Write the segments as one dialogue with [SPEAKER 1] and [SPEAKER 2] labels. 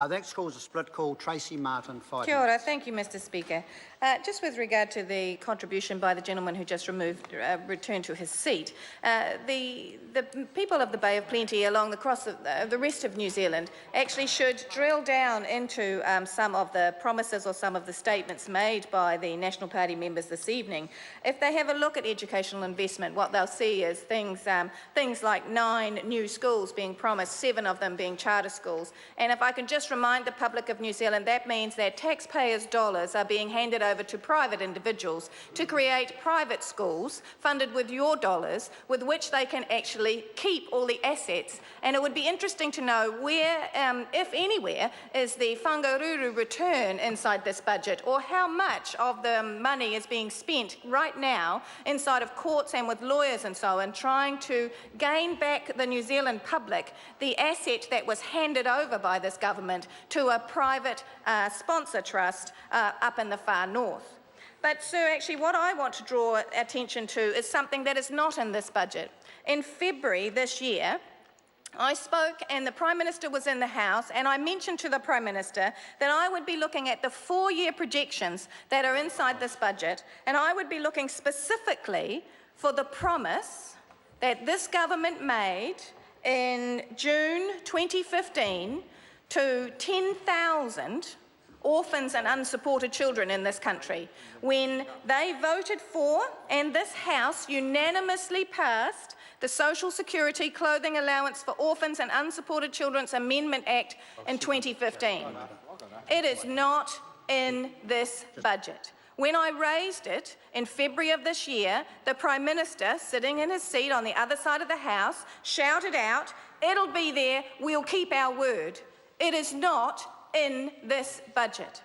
[SPEAKER 1] The next call is a split call. Tracy Martin, 5
[SPEAKER 2] Kia ora.
[SPEAKER 1] minutes.
[SPEAKER 2] Thank you, Mr Speaker. Just with regard to the contribution by the gentleman who just returned to his seat, the people of the Bay of Plenty along the rest of New Zealand actually should drill down into some of the promises or some of the statements made by the National Party members this evening. If they have a look at educational investment, what they'll see is things like 9 new schools being promised, 7 of them being charter schools. And if I can just remind the public of New Zealand, that means that taxpayers' dollars are being handed over to private individuals to create private schools funded with your dollars, with which they can actually keep all the assets. And it would be interesting to know where, if anywhere, is the whangaruru return inside this budget, or how much of the money is being spent right now inside of courts and with lawyers and so on, trying to gain back the New Zealand public the asset that was handed over by this government to a private sponsor trust up in the far north. But, sir, actually what I want to draw attention to is something that is not in this budget. In February this year, I spoke and the Prime Minister was in the House, and I mentioned to the Prime Minister that I would be looking at the 4-year projections that are inside this budget, and I would be looking specifically for the promise that this government made in June 2015 to 10,000 orphans and unsupported children in this country, when they voted for, and this House unanimously passed, the Social Security Clothing Allowance for Orphans and Unsupported Children's Amendment Act in 2015. It is not in this budget. When I raised it in February of this year, the Prime Minister, sitting in his seat on the other side of the House, shouted out, "It'll be there, we'll keep our word." It is not in this budget.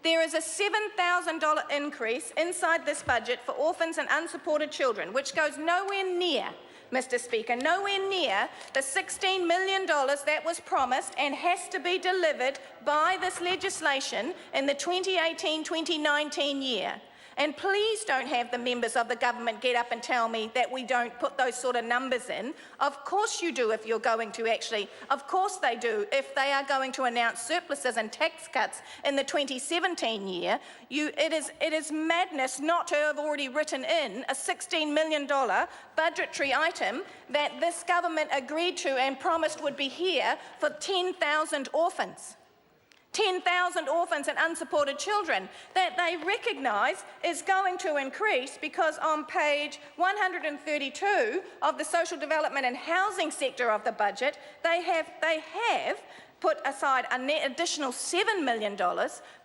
[SPEAKER 2] There is a $7,000 increase inside this budget for orphans and unsupported children, which goes nowhere near, Mr Speaker, nowhere near the $16 million that was promised and has to be delivered by this legislation in the 2018-2019 year. And please don't have the members of the government get up and tell me that we don't put those sort of numbers in. Of course you do if you're going to actually, of course they do. If they are going to announce surpluses and tax cuts in the 2017 year, it is madness not to have already written in a $16 million budgetary item that this government agreed to and promised would be here for 10,000 orphans. 10,000 orphans and unsupported children that they recognise is going to increase, because on page 132 of the Social Development and Housing sector of the budget, they have put aside an additional $7 million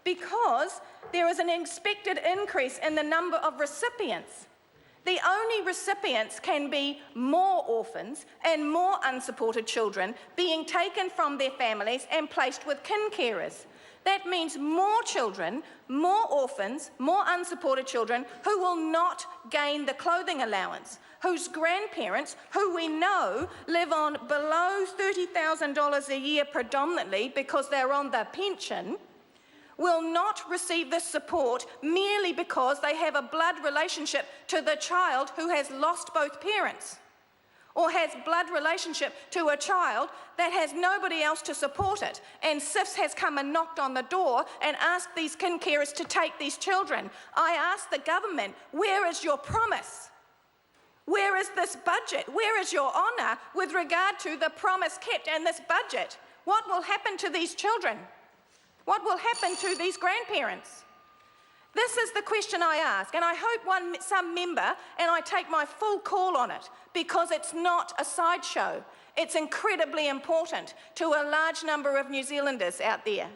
[SPEAKER 2] because there is an expected increase in the number of recipients. The only recipients can be more orphans and more unsupported children being taken from their families and placed with kin carers. That means more children, more orphans, more unsupported children who will not gain the clothing allowance, whose grandparents, who we know live on below $30,000 a year predominantly because they're on the pension, will not receive this support merely because they have a blood relationship to the child who has lost both parents, or has blood relationship to a child that has nobody else to support it, and SIFS has come and knocked on the door and asked these kin carers to take these children. I ask the government, where is your promise? Where is this budget? Where is your honour with regard to the promise kept and this budget? What will happen to these children? What will happen to these grandparents? This is the question I ask, and I hope some member, and I take my full call on it, because it's not a sideshow. It's incredibly important to a large number of New Zealanders out there.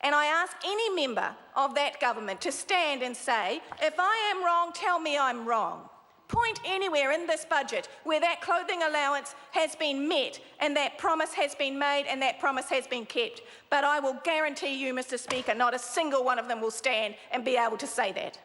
[SPEAKER 2] And I ask any member of that government to stand and say, if I am wrong, tell me I'm wrong. Point anywhere in this budget where that clothing allowance has been met and that promise has been made and that promise has been kept. But I will guarantee you, Mr Speaker, not a single one of them will stand and be able to say that.